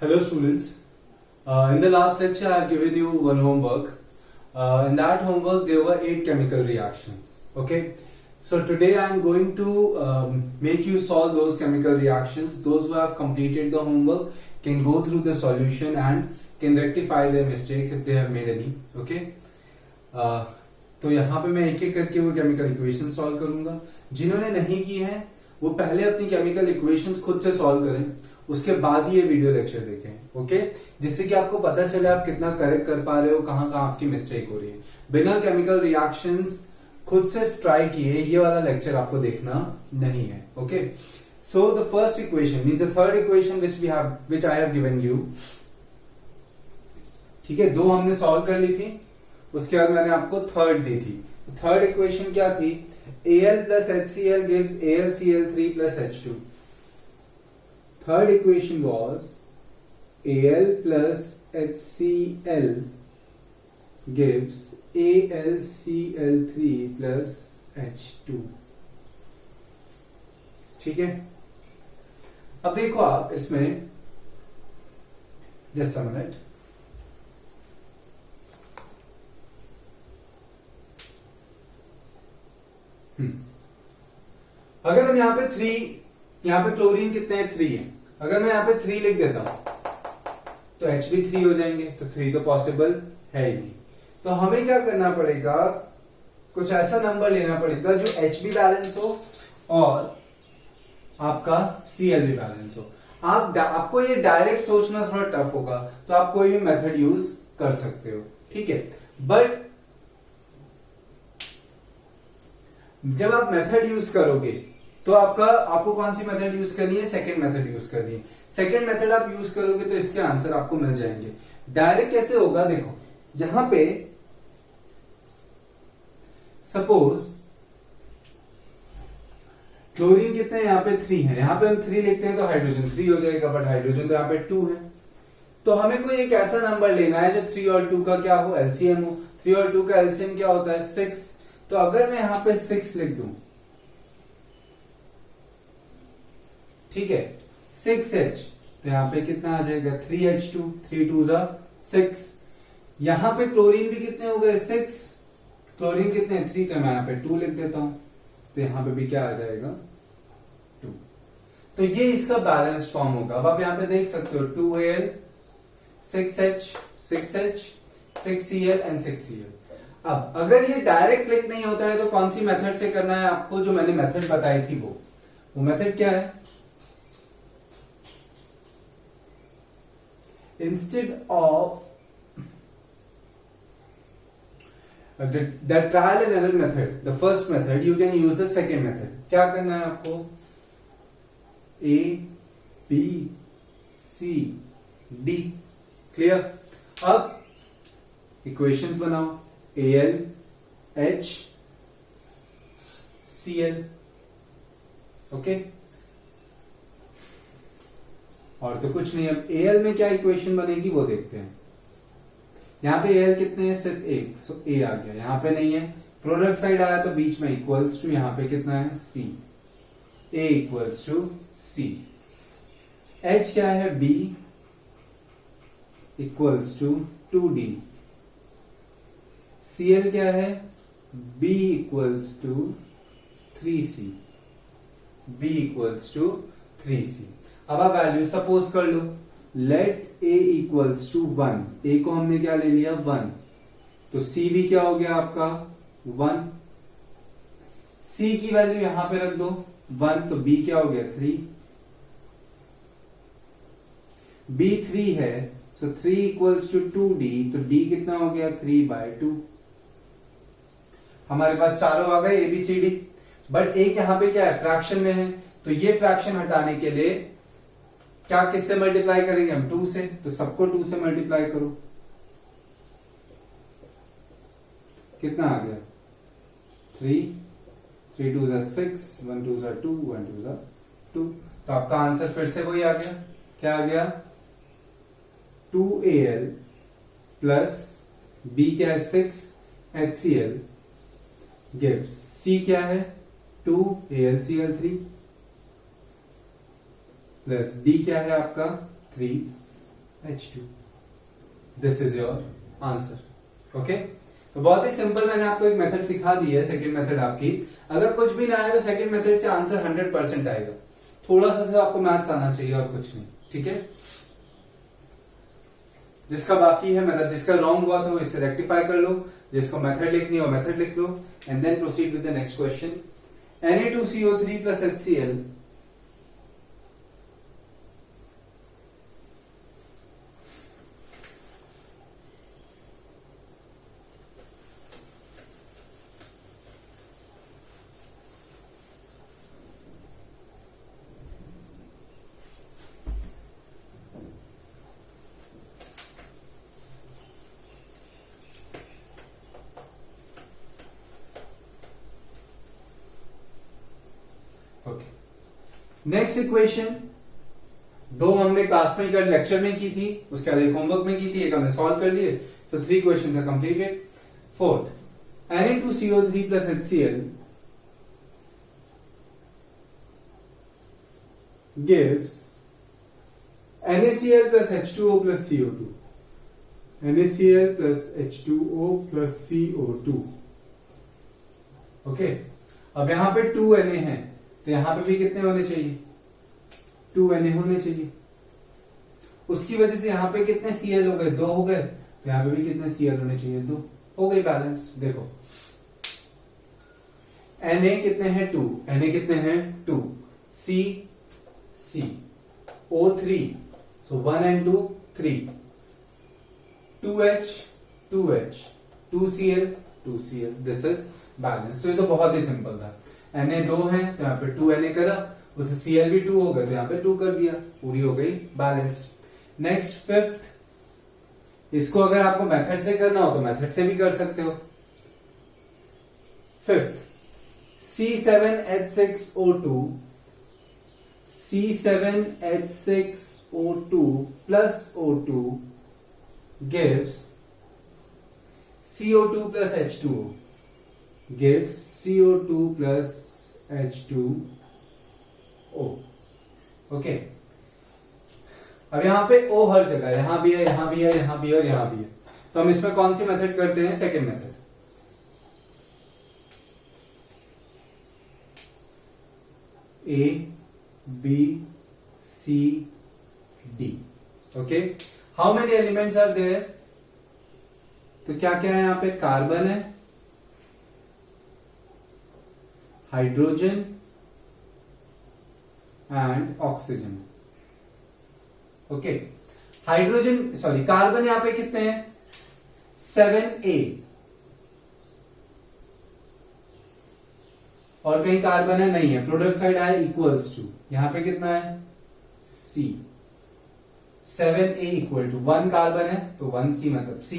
Hello students. In the last lecture I have given you one homework. In that homework there were 8 chemical reactions. Okay. So today I am going to make you solve those chemical reactions. Those who have completed the homework can go through the solution and can rectify their mistakes if they have made any. Okay. तो यहाँ पे मैं एक एक करके वो chemical equation solve करूंगा. जिन्होंने नहीं की है वो पहले अपनी केमिकल इक्वेशंस खुद से सॉल्व करें, उसके बाद ही ये वीडियो लेक्चर देखें. ओके, जिससे कि आपको पता चले आप कितना करेक्ट कर पा रहे हो, कहाँ कहाँ आपकी मिस्टेक हो रही है. बिना केमिकल रिएक्शंस खुद से ट्राई किए ये वाला लेक्चर आपको देखना नहीं है. Okay, so the first equation means the third equation which I have given you. ठीक है, दो हमने सॉल्व कर ली थी, उसके बाद मैंने आपको थर्ड दी थी. थर्ड इक्वेशन क्या थी? Al plus HCl gives AlCl3 plus H2. Third equation was Al plus HCl gives AlCl3 plus H2. ठीक है, अब देखो आप इसमें जस्ट अ मिनट. अगर हम यहाँ पे 3, यहाँ पे क्लोरीन कितने हैं? 3 है. अगर मैं यहाँ पे 3 लिख देता हूं तो H भी 3 हो जाएंगे, तो 3 तो पॉसिबल है ही नहीं. तो हमें क्या करना पड़ेगा, कुछ ऐसा नंबर लेना पड़ेगा जो H भी बैलेंस हो और आपका Cl भी बैलेंस हो. आपको ये डायरेक्ट सोचना थोड़ा टफ होगा, तो आप कोई भी मेथड यूज कर सकते हो. ठीक है, बट जब आप मेथड यूज करोगे तो आपको कौन सी मेथड यूज करनी है? सेकंड मेथड यूज करनी है. सेकंड मेथड आप यूज करोगे तो इसके आंसर आपको मिल जाएंगे. डायरेक्ट कैसे होगा? देखो यहां पे सपोज क्लोरीन कितने हैं? यहां पे 3 है. यहां पे हम 3 लिखते हैं तो हाइड्रोजन 3 हो जाएगा, बट हाइड्रोजन तो यहां पे 2 है. तो हमें कोई एक ऐसा नंबर लेना है जो 3 और 2 का क्या हो? एलसीएम हो. 3 और 2 का एलसीएम क्या होता है? 6. तो अगर मैं यहां पे 6 लिख दूं, ठीक है, 6H, तो यहां पे कितना आ जाएगा? 3H2. 3 2 जा 6. यहां पे क्लोरीन भी कितने हो गए? 6. क्लोरीन कितने? 3. तो मैं यहां पे 2 लिख देता हूं, तो यहां पे भी क्या आ जाएगा? 2. तो ये इसका बैलेंस्ड फॉर्म होगा. अब आप यहां पे देख सकते हो 2Al 6H 6H 6Cl and 6Cl. अब अगर ये डायरेक्ट क्लिक नहीं होता है तो कौन सी मेथड से करना है आपको? जो मैंने मेथड बताई थी वो मेथड क्या है? Instead of the trial and error method, the first method, you can use the second method. क्या करना है आपको? A B C D. Clear? अब इक्वेशंस बनाओ. Al H Cl. ओके, और तो कुछ नहीं. अब Al में क्या इक्वेशन बनेगी वो देखते हैं. यहां पे Al कितने हैं? सिर्फ एक, सो A आ गया. यहां पे नहीं है, प्रोडक्ट साइड आया तो बीच में इक्वल्स टू, यहां पे कितना है? C. A equals to C. H क्या है? B equals to 2D. Cl क्या है? B equals to 3C. B equals to 3C. अब आप वैल्यू सपोज कर लो. Let A equals to 1. A को हमने क्या ले लिया? 1. तो C भी क्या हो गया आपका? 1. C की वैल्यू यहां पे रख दो 1, तो B क्या हो गया? 3. B 3 है, सो 3 इक्वल्स टू 2D. तो D कितना हो गया? 3/2. हमारे पास चारों आ गए ABCD, बट एक यहां पे क्या है? फ्रैक्शन में है. तो ये फ्रैक्शन हटाने के लिए क्या किससे मल्टीप्लाई करेंगे हम? 2 से. तो सबको 2 से मल्टीप्लाई करो. कितना आ गया? 3. 3 2 जा 6, 1 2 जा 2, 1 2 जा 2. तो आपका आंसर फिर से वही आ गया. क्या आ गया? 2Al प्लस B क्या है? 6 HCl gives C क्या है? 2 AlCl3 प्लस डी क्या है आपका 3 H2. This is your answer. Okay, तो बहुत ही सिंपल मैंने आपको एक मेथड सिखा दी है. सेकंड मेथड आपकी अगर कुछ भी ना आए तो सेकंड मेथड से आंसर 100% आएगा. थोड़ा सा सिर्फ आपको मैथ्स आना चाहिए और कुछ नहीं. ठीक है, जिसका बाकी है मतलब जिसका रॉन्ग हुआ था वो इससे रेक्टिफाई कर लो. जिसको मेथड लिखनी हो मेथड लिख लो and then proceed with the next question. Na2CO3 plus HCl next equation दो हमने क्लास में कर लेक्चर में की थी, उसके बाद एक होमवर्क में की थी, एक हमने सॉल्व कर लिए. So 3 questions are completed. Fourth, Na2CO3 plus HCl gives NaCl plus H2O plus CO2. NaCl plus H2O plus CO2. Okay, अब यहां पे 2 Na है तो यहां पे भी कितने होने चाहिए? 2 Na होने चाहिए. उसकी वजह से यहां पे कितने Cl हो गए? 2 हो गए. तो यहां पे भी कितने Cl होने चाहिए? 2 हो गई बैलेंस्ड. देखो Na कितने हैं? 2. Na कितने हैं? 2. C O3 so 1 and 2 3. 2H 2Cl 2Cl. This is balance. तो ये तो बहुत ही सिंपल था. Na 2 है तो यहाँ पे 2 Na करा, उससे Cl भी 2 हो गए तो यहाँ पे 2 कर दिया. पूरी हो गई बैलेंस्ड. नेक्स्ट फिफ्थ, इसको अगर आपको मेथड से करना हो तो मेथड से भी कर सकते हो. Fifth, C7H6O2 plus O2 gives CO2 plus H2O. gives CO2 plus H2O. Okay, अब यहां पे O हर जगह, यहां भी है, यहां भी है, यहां भी है और यहां भी है. तो हम इसमें कौन सी मेथड करते हैं? Second method. A B C D. Okay, how many elements are there? तो क्या क्या है यहां पे? कार्बन है, hydrogen and oxygen. Okay, hydrogen sorry carbon यहां पे कितने हैं? 7A. और कहीं कार्बन है? नहीं है. प्रोडक्ट साइड आया इक्वल्स टू, यहां पे कितना है? C. 7A equal to 1 carbon है तो 1C मतलब C.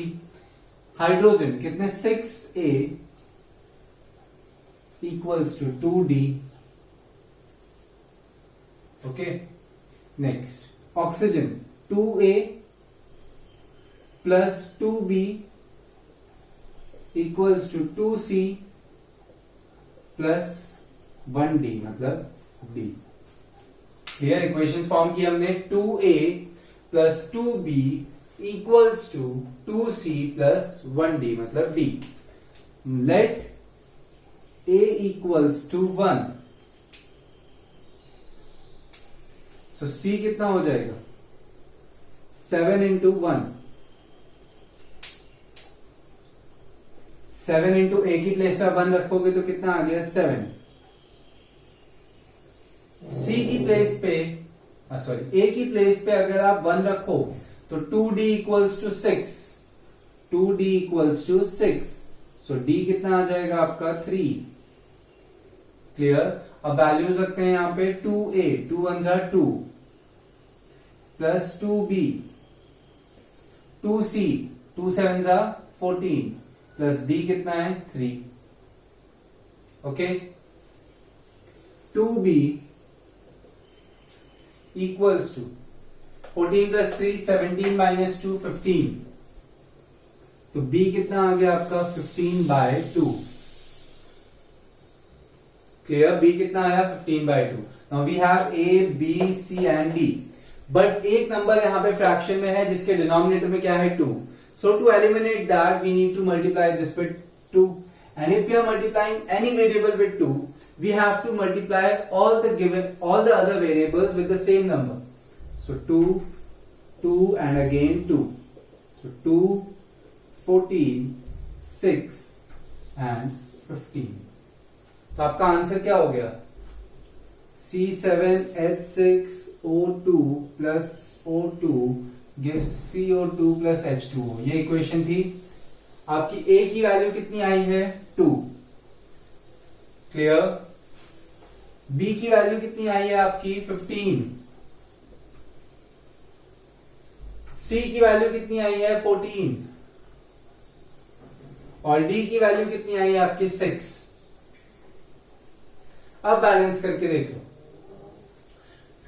हाइड्रोजन कितने? 6A equals to 2D. Okay, next oxygen 2A plus 2B equals to 2C plus 1D मतलब D. क्लियर? इक्वेशंस फॉर्म की हमने. 2A plus 2B equals to 2C plus 1D मतलब D. Let A equals to 1. So C कितना हो जाएगा? 7 into 1. 7 into A की place पे 1 रखोगे तो कितना आ गया? 7. C की प्लेस पे सॉरी A की प्लेस पे अगर आप 1 रखो तो 2D equals to 6. 2D equals to 6. So D कितना आ जाएगा आपका? 3. क्लियर? अब वैल्यूज रखते हैं यहां पे. 2A 2 1 जा 2 प्लस 2B 2C 2 7 जा 14 प्लस B कितना है? 3. Okay, 2B equals to 14 plus 3 17 minus 2 15. तो B कितना आ गया आपका? 15/2. क्लियर? B कितना आया? 15/2. Now we have A B C and D. But एक नंबर यहाँ पे फ्रैक्शन में है जिसके डिनोमिनेटर में क्या है 2. So to eliminate that we need to multiply this with 2, and if we are multiplying any variable with 2, we have to multiply all the other variables with the same number. So 2, 2 and again 2. So 2, 14, 6 and 15. तो आपका answer क्या हो गया? C7H6O2 plus O2 gives CO2 plus H2O. ये equation थी. आपकी A की value कितनी आई है? 2. क्लियर? B की वैल्यू कितनी आई है आपकी? 15. C की वैल्यू कितनी आई है? 14. और D की वैल्यू कितनी आई है आपकी? 6. अब बैलेंस करके देख लो.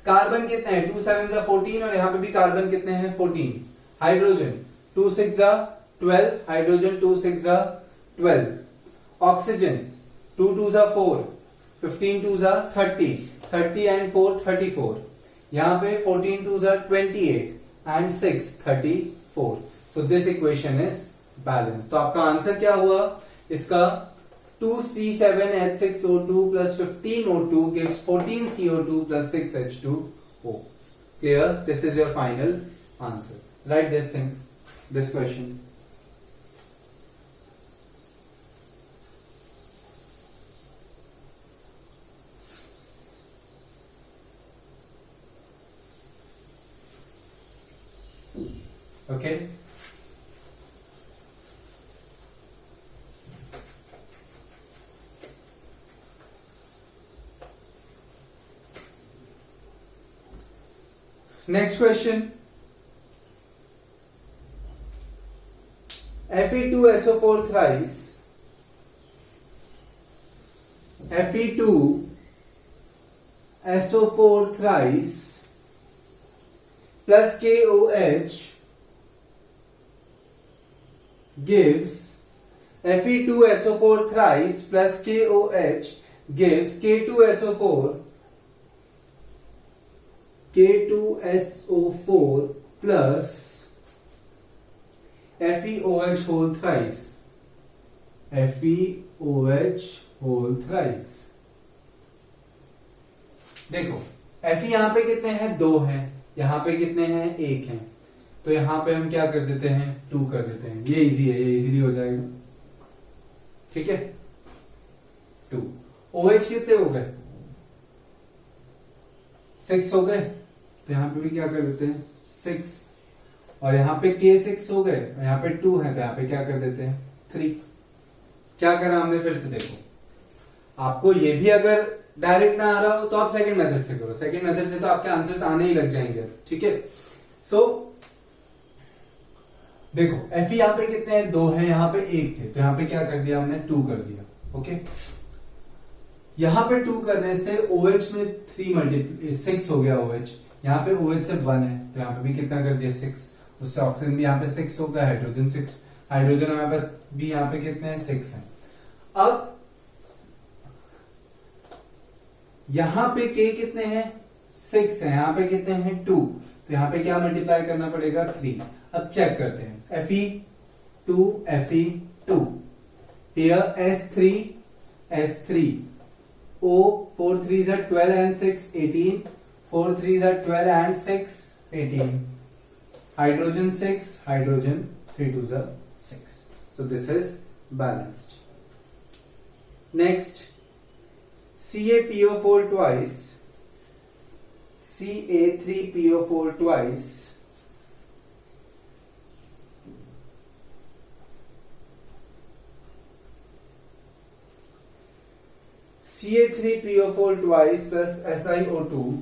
कार्बन कितने हैं? 2 7 14 और यहां पे भी कार्बन कितने हैं? 14. हाइड्रोजन 2 6 12. हाइड्रोजन 2 6 12. ऑक्सीजन 2 2 4. 15 2 30. 30 and 4 34. यहां पे 14 2 28 and 6 34. So this equation is balanced. तो आपका आंसर क्या हुआ इसका? 2C7H6O2 plus 15O2 gives 14CO2 plus 6H2O. Clear? This is your final answer. Write this thing, this question. Okay? Next question. Fe2SO4 thrice. Fe2SO4 thrice plus KOH gives Fe2SO4 thrice plus KOH gives K2SO4 plus FeOH whole thrice. FeOH whole thrice. देखो Fe यहां पे कितने हैं? 2 हैं. यहां पे कितने हैं? 1 हैं. तो यहां पे हम क्या कर देते हैं? 2 कर देते हैं. ये इजी है, ये इजीली हो जाएगा. ठीक है? 2. OH कितने हो गए? 6 हो गए. तो यहां पे भी क्या कर देते हैं? 6. और यहां पे K6 हो गए. यहां पे 2 है तो यहां पे क्या कर देते हैं? 3. क्या करा हमने? फिर से देखो. आपको ये भी अगर डायरेक्ट ना आ रहा हो तो आप सेकंड मेथड से करो. सेकंड मेथड से तो आपके आंसर्स आने ही लग जाएंगे. ठीक है? सो देखो Fe यहां पे कितने हैं? 2 हैं. यहां पे 1 थे तो यहां पे क्या कर दिया हमने? 2 कर दिया. ओके? यहां पे 2 करने से OH में 6 हो गया. OH यहां पे OH से 1 है तो यहां पे भी कितना कर दिया? 6. उससे ऑक्सीजन भी यहां पे 6 हो गया. हाइड्रोजन 6. हाइड्रोजन हमारे पास भी यहां पे कितने हैं? 6 हैं. अब यहां पे K कितने हैं? 6 है. यहां पे कितने हैं? 2. तो यहां पे क्या मल्टीप्लाई करना पड़ेगा? 3. अब चेक करते हैं. Fe2 here S3 O 4 3s are 12 and 6 18. 4 3s are 12 and 6 18. Hydrogen 6. Hydrogen 3 2s are 6. So this is balanced. Next, CaPO4 twice, Ca3PO4 twice, Ca3PO4 twice plus SiO2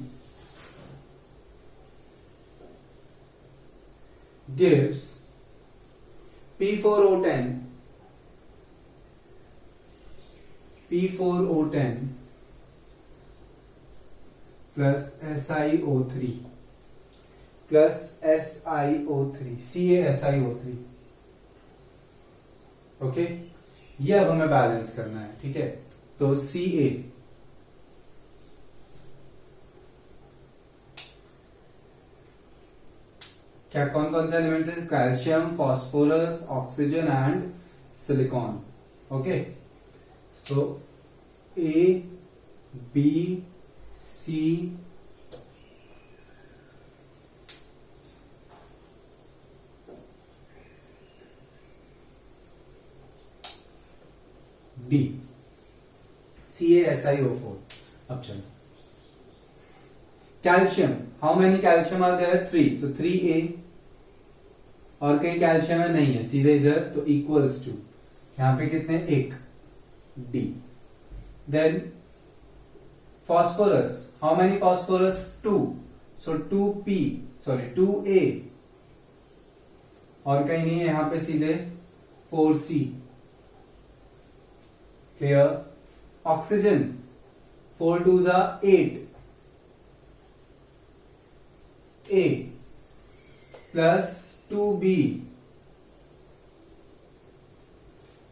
gives P4O10 plus SiO3 CaSiO3. Okay? ये अब हमें balance करना है. ठीक है? तो Ca क्या कौन कौन से एलिमेंट्स है? Calcium, phosphorus, oxygen and silicon. Okay, so A B C D, CaSiO4. अब चलो calcium, how many calcium are there? 3, so 3A. और कहीं कैल्शियम है? नहीं है, सीधे इधर, तो इक्वल्स टू यहां पे कितने? 1 D. Then phosphorus, how many phosphorus? 2, so 2P, sorry 2A. और कहीं नहीं है, यहां पे सीधे 4C. क्लियर? ऑक्सीजन, 4 2 जा 8 A plus 2B,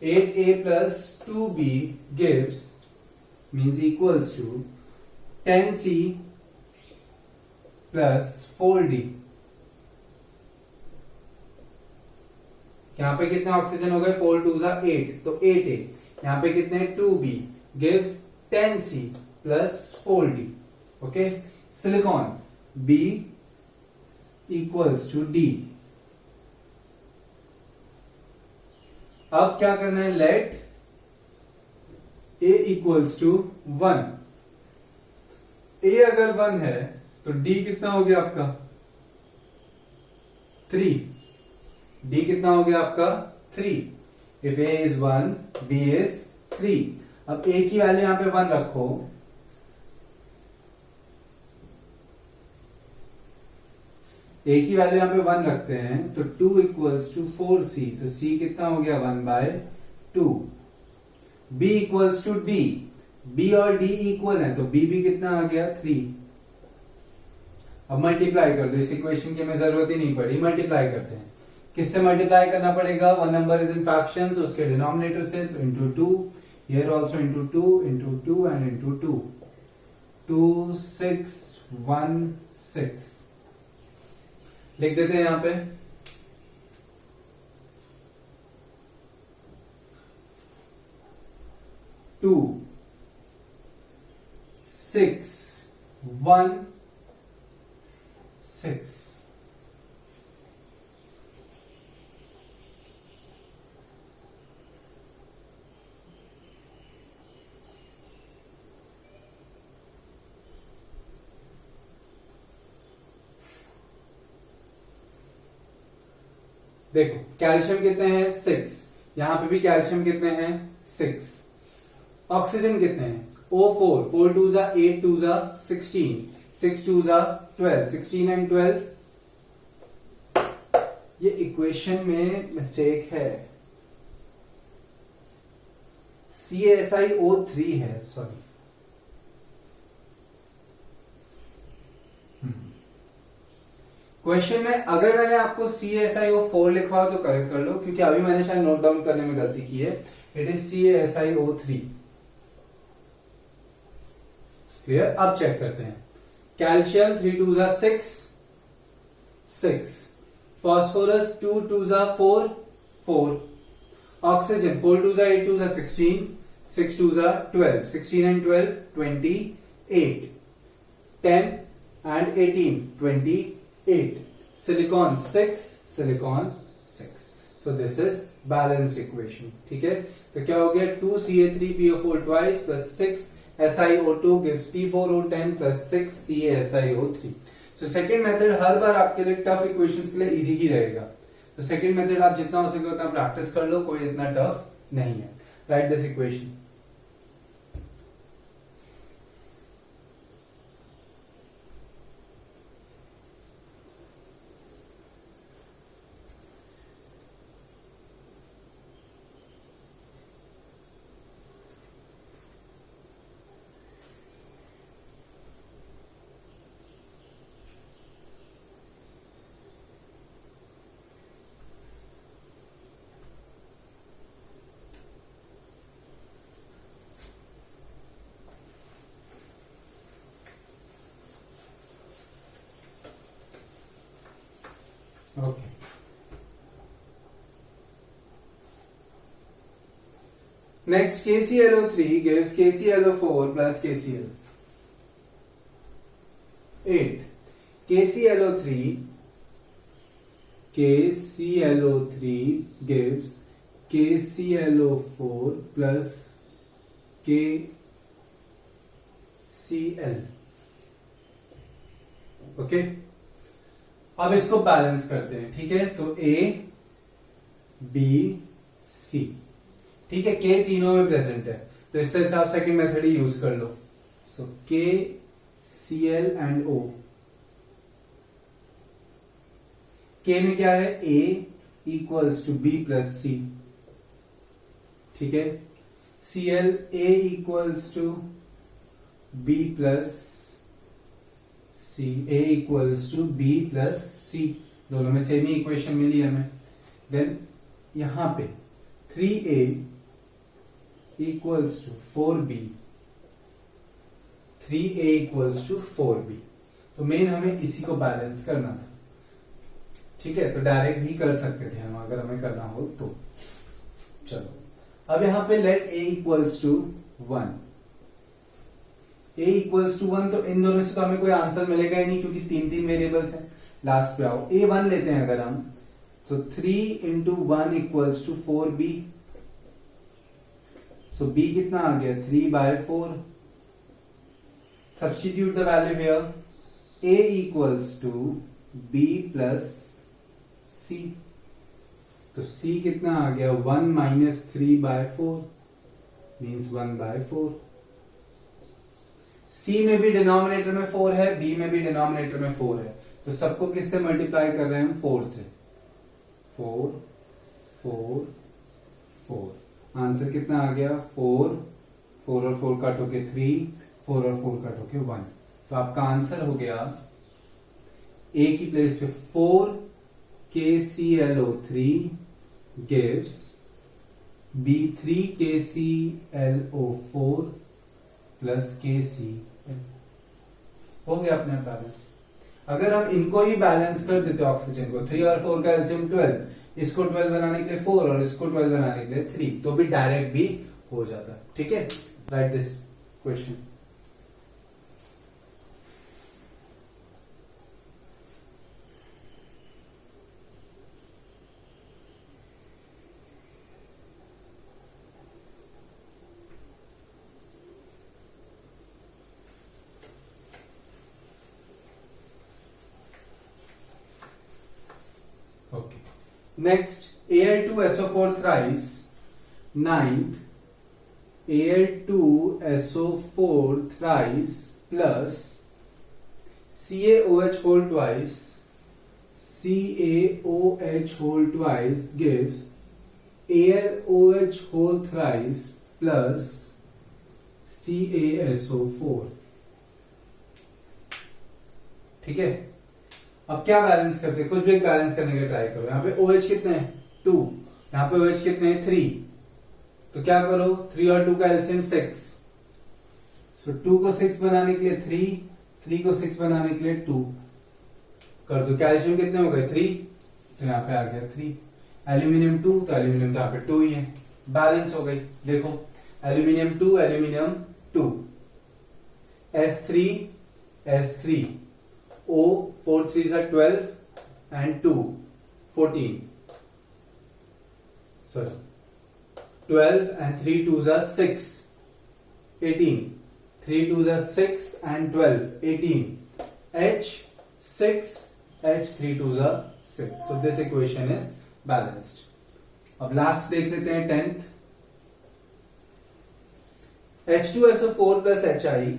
8A plus 2B gives, means equals to 10C plus 4D. यहां पे कितने ऑक्सीजन हो गए? 4 2 जा 8, तो 8A. यहां पे कितने? 2B gives 10C plus 4D. Okay, silicon, B equals to D. अब क्या करना है? Let A equals to 1. A अगर 1 है तो D कितना हो गया आपका? 3. D कितना हो गया आपका? 3. If A is 1, D is 3. अब A की वैल्यू यहां पे 1 रखो. A की वैल्यू यहां पे 1 रखते हैं, तो 2 इक्वल्स टू 4C, तो C कितना हो गया? 1/2. B equals to D, B और D इक्वल है, तो B भी कितना आ गया? 3. अब मल्टीप्लाई कर दो, इस इक्वेशन की हमें जरूरत ही नहीं पड़ी, मल्टीप्लाई करते हैं. किससे मल्टीप्लाई करना पड़ेगा? One number is in fractions, उसके डिनोमिनेटर से, तो into 2, here also into 2 and into 2. 2 6 1 6 लिख देते हैं यहां पे. टू 6 1 6. देखो कैल्शियम कितने हैं? 6. यहां पे भी कैल्शियम कितने हैं? 6. ऑक्सीजन कितने हैं? O4, 4 2 जा 8 2 जा 16, 6 2 जा 12, 16 एंड 12. ये इक्वेशन में मिस्टेक है, CaSiO3 है, सॉरी. क्वेश्चन में अगर मैंने आपको CaSiO4 लिखवा तो करेक्ट कर लो, क्योंकि अभी मैंने शायद नोट डाउन करने में गलती की है. It is CaSiO3. क्लियर? अब चेक करते हैं. कैल्शियम 3 2 जा 6 6. फॉस्फोरस 2 2 जा 4 4. ऑक्सीजन 4 2 जा 8 2 जा 16, 6 2 जा 12, 16 and 12 28, 10 and 18 28. Silicon 6, silicon 6. So this is balanced equation. ठीक है, तो क्या हो गया? 2Ca3PO4 twice plus 6 SiO2 gives P4O10 plus 6 CaSiO3. So second method हर बार आपके लिए टफ इक्वेशंस के लिए इजी ही रहेगा. तो सेकंड मेथड आप जितना हो सके उतना प्रैक्टिस कर लो, कोई इतना टफ नहीं है. Right this equation. Okay next KClO3 gives KClO4 plus KCl. 8 KClO3 gives KClO4 plus KCl. Okay अब इसको बैलेंस करते हैं, ठीक है। तो A B C, ठीक है, K तीनों में प्रेजेंट है, तो इससे अच्छा आप सेकंड मेथड ही यूज कर लो। So KCl and O, K में क्या है, A equals to B plus C, ठीक है। Cl A equals to B plus C, A equals to B plus C, दोनों में सेम ही इक्वेशन मिली हमें। देन यहां पे 3A equals to 4B, 3A equals to 4B। तो मेन हमें इसी को बैलेंस करना था, ठीक है। तो डायरेक्ट भी कर सकते थे हम अगर हमें करना हो तो। चलो अब यहां पे let A equals to 1, A equals to 1, तो इन दोनों से तो हमें कोई आंसर मिलेगा ही नहीं क्योंकि तीन तीन वेरिएबल्स हैं। लास्ट पे आओ, A1 लेते हैं अगर हम, so 3 into 1 equals to 4B. So B कितना आ गया, 3/4. Substitute the value here. A equals to B plus C. तो C कितना आ गया, 1 minus 3/4 means 1/4. C में भी डिनोमिनेटर में 4 है, B में भी डिनोमिनेटर में 4 है, तो सबको किससे मल्टीप्लाई कर रहे हैं हम, 4 से। 4 4 4, आंसर कितना आ गया, 4 4 और 4 कट होके 3, 4 और 4 कट होके 1। तो आपका आंसर हो गया A की प्लेस पे 4 KClO3 gives B 3 KClO4 plus KCl। हो गया अपना बैलेंस। अगर हम इनको ही बैलेंस कर देते ऑक्सीजन को, 3 और 4 का एलसीएम 12, इसको 12 बनाने के लिए 4 और इसको 12 बनाने के लिए 3, तो भी डायरेक्ट भी हो जाता है, ठीक है। Right this question. Okay. Next, Al2SO4 thrice. 9th, Al2SO4 thrice plus CaOH whole twice. CaOH whole twice gives AlOH whole thrice plus CaSO4, ठीक है। अब क्या बैलेंस करते हैं, कुछ भी बैलेंस करने का ट्राई करो। यहाँ पे OH कितने हैं, 2, यहाँ पे OH कितने हैं, 3, तो क्या करो, 3 और 2 का एलसीएम 6, सो 2 को 6 बनाने के लिए 3, 3 को 6 बनाने के लिए 2 कर दो, कैल्शियम कितने हो गए, 3, तो यहाँ पे आ गया 3। एल्यूमिनियम 2, तो एल्यूमिनियम तो यहाँ पे 2 ही है, बैलेंस हो गई। देखो aluminium 2 aluminium 2, S3 S3, O 4 3s are 12 and 2 14, sorry 12 and 3 2s are 6 18, 3 2s are 6 and 12 18, H 6 H 3 2s are 6, so this equation is balanced। अब लास्ट देख लेते हैं 10th, H2SO4 plus HI,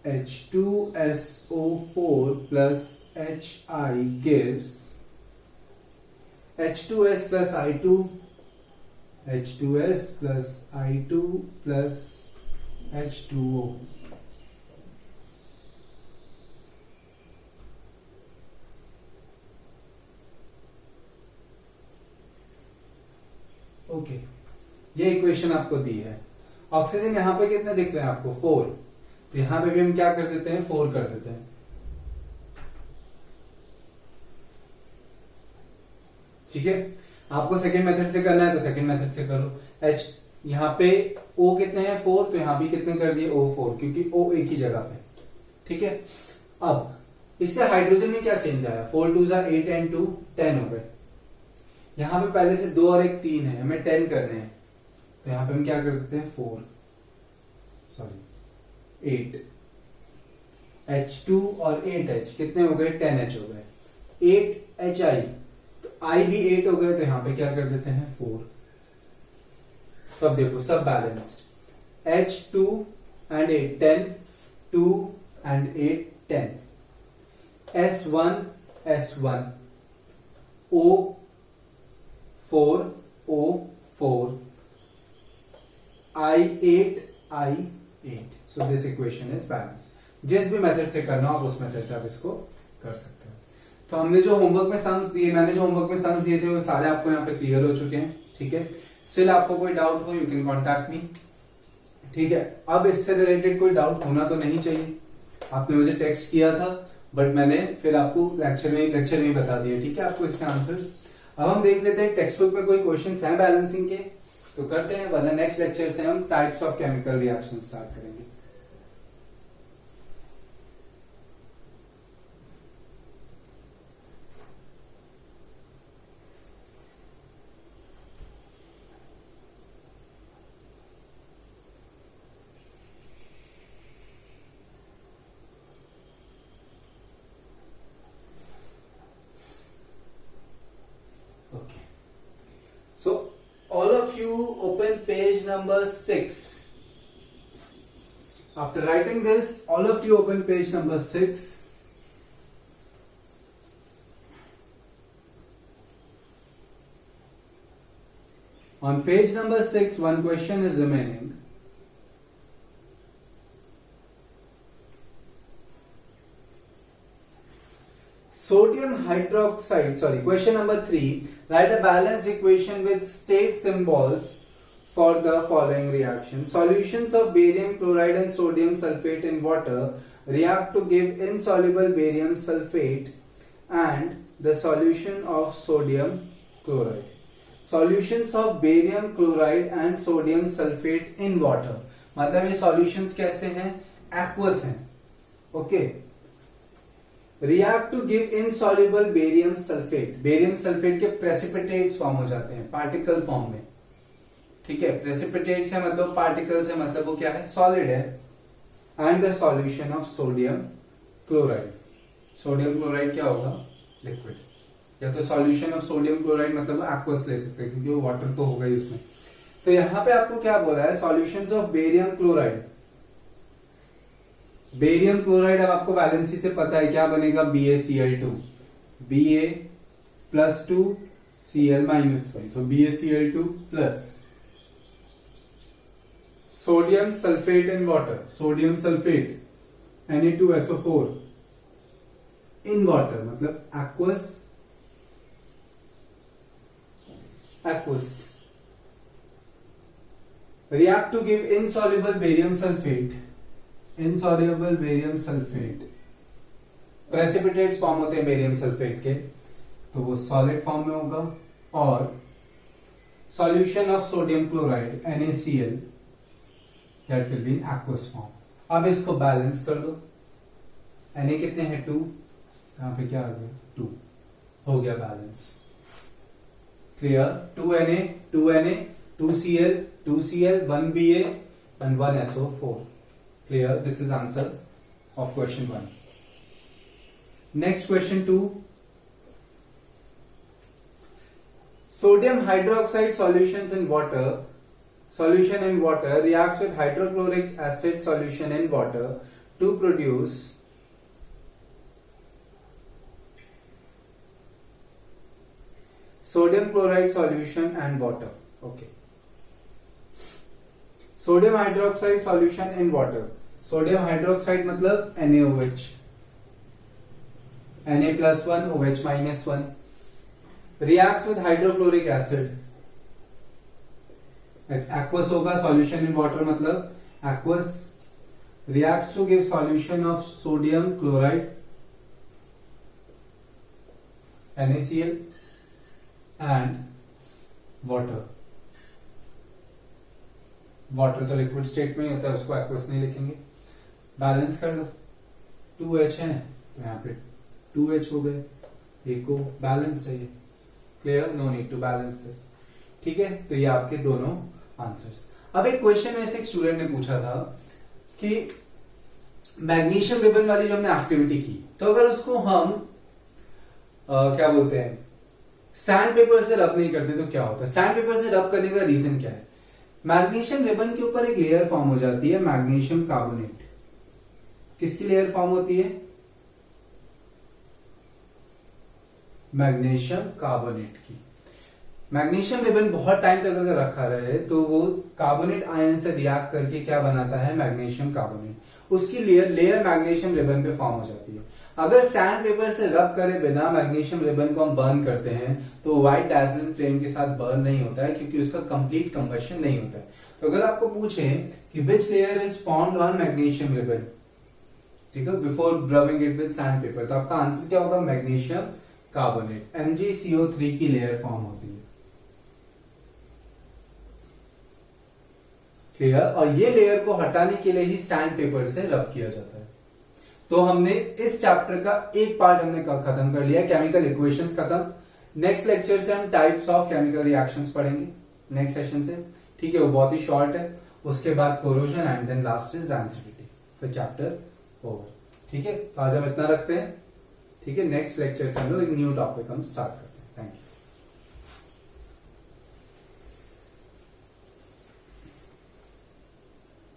H2SO4 plus HI gives H2S plus I2, H2S plus I2 plus H2O। Okay, ये equation आपको दी है। Oxygen यहां पे कितने दिख रहे हैं आपको, 4, तो यहां पे भी हम क्या कर देते हैं, 4 कर देते हैं। ठीक है, आपको सेकंड मेथड से करना है तो सेकंड मेथड से करो। H यहाँ पे O कितने हैं 4, तो यहाँ भी कितने कर दिए O4, क्योंकि O एक ही जगह पे। ठीक है, अब इससे हाइड्रोजन में क्या चेंज आया, 4 2 8 एंड 2 10 हो गए। यहाँ पे पहले से 2 और 1 3 है, हमें 10 करने हैं, तो यहाँ पे हम क्या कर देते हैं 8 H2 और 8H कितने हो गए 10H हो गए, 8HI तो I भी 8 हो गए, तो यहाँ पे क्या कर देते हैं 4। तब देखो सब balanced, H2 and 8 10, 2 and 8 10, S1 S1, O4 O4, I8 I8, so this equation is balanced। जिस भी मेथड से करना हो आप उस मेथड से आप इसको कर सकते हो। तो हमने जो होमवर्क में सम्स दिए, मैंने जो होमवर्क में सम्स दिए थे वो सारे आपको यहाँ पे क्लियर हो चुके हैं। ठीक है, स्टिल आपको कोई डाउट हो यू कैन कॉन्टैक्ट मी। ठीक है, अब इससे रिलेटेड कोई डाउट होना तो नहीं चाहिए, आपने मुझे टेक्स्ट किया था बट मैंने फिर आपको लेक्चर में बता दिया। ठीक है, आपको इसके आंसर्स। अब हम देख लेते हैं टेक्स्ट बुक में कोई क्वेश्चंस हैं बैलेंसिंग के तो करते हैं, वरना नेक्स्ट लेक्चर से हम types of chemical reaction start करेंगे। Okay. So all of you open page number 6. After writing this, all of you open page number 6. On page number 6, one question is remaining. Sodium hydroxide, question number 3, write a balanced equation with state symbols for the following reaction. Solutions of barium chloride and sodium sulfate in water react to give insoluble barium sulfate and the solution of sodium chloride. Solutions of barium chloride and sodium sulfate in water, मतलब ये solutions कैसे हैं, aqueous हैं। okay, react to give insoluble barium sulphate, barium sulphate के precipitates form हो जाते हैं particle form में। ठीक है, प्रेसिपिटेट्स है मतलब पार्टिकल्स है, मतलब वो क्या है सॉलिड है। And the solution of sodium chloride, sodium chloride क्या होगा लिक्विड, या तो सॉल्यूशन ऑफ सोडियम क्लोराइड मतलब एक्वस ले सकते हैं क्योंकि वो वाटर तो होगा ही उसमें। तो यहाँ पे आपको क्या बोला है, solutions of barium chloride. Barium chloride अब आपको वैलेंसी से पता है क्या बनेगा, BaCl2, Ba+2 Cl-5, so BaCl2 plus sodium sulphate in water, sodium sulphate Na2SO4 in water मतलब aqueous, react to give insoluble barium sulphate, insoluble barium sulphate, precipitates form होते हैं बेरियम सल्फेट के, तो वो सॉलिड फॉर्म में होगा। और solution of sodium chloride NaCl that will be in aqueous form. अब इसको बैलेंस कर दो, Na कितने हैं 2, यहाँ पे क्या आ गया 2, हो गया balance. Clear, 2Na 2Na 2Cl 2Cl 1Ba and 1SO4। Clear, this is answer of question 1. Next question 2. Sodium hydroxide solutions in water, solution in water reacts with hydrochloric acid solution in water to produce sodium chloride solution and water. Okay. Sodium hydroxide solution in water, sodium hydroxide मतलब NaOH, Na+1 OH-1 reacts with hydrochloric acid, aqueous होगा, solution in water मतलब aqueous, reacts to give solution of sodium chloride NaCl and water. Water तो liquid state में ही होता है, उसको aqueous नहीं लिखेंगे। बैलेंस कर लो, 2H है तो यहाँ पे 2H हो गए, एक को बैलेंस चाहिए। Clear, no need to balance this. ठीक है, तो ये आपके दोनों आंसर्स। अब एक क्वेश्चन में से एक स्टूडेंट ने पूछा था कि मैग्नीशियम रिबन वाली जो हमने एक्टिविटी की, तो अगर उसको हम क्या बोलते हैं, सैंड पेपर से रब नहीं करते तो क्या होता है। सैंड पेपर से रब करने का रीजन क्या है? मैग्नीशियम रिबन के ऊपर एक लेयर फॉर्म हो जाती है, मैग्नीशियम कार्बोनेट। किसकी लेयर फॉर्म होती है? मैग्नीशियम कार्बोनेट की। मैग्नीशियम रिबन बहुत टाइम तक अगर रखा रहे तो वो कार्बोनेट आयन से रिएक्ट करके क्या बनाता है? Magnesium carbonate. उसकी लेयर मैग्नीशियम रिबन पे फॉर्म हो जाती है। अगर सैंड पेपर से रब करे बिना मैग्नीशियम रिबन को हम बर्न करते हैं तो व्हाइट डैज़लिंग फ्लेम के साथ बर्न नहीं होता है, क्योंकि उसका कंप्लीट कंबशन नहीं होता है। तो अगर आपको पूछे कि which layer is formed on magnesium ribbon, ठीक है, before rubbing it with sand paper, तो आपका आंसर क्या होगा? मैग्नीशियम कार्बोनेट, MgCO3 की लेयर फॉर्म होती है। क्लियर? और ये लेयर को हटाने के लिए ही सैंड पेपर से रब किया जाता है। तो हमने इस चैप्टर का एक पार्ट हमने खत्म कर लिया, केमिकल इक्वेशंस खत्म। नेक्स्ट लेक्चर से हम टाइप्स ऑफ केमिकल रिएक्शंस पढ़ेंगे नेक्स्ट सेशन से। ठीक है, वो बहुत ही शॉर्ट है। उसके बाद corrosion and then last is acidity, फिर चैप्टर ओवर। ठीक है, तो आज हम इतना रखते हैं। ठीक है, नेक्स्ट लेक्चर से हम लोग एक न्यू टॉपिक हम स्टार्ट करते हैं।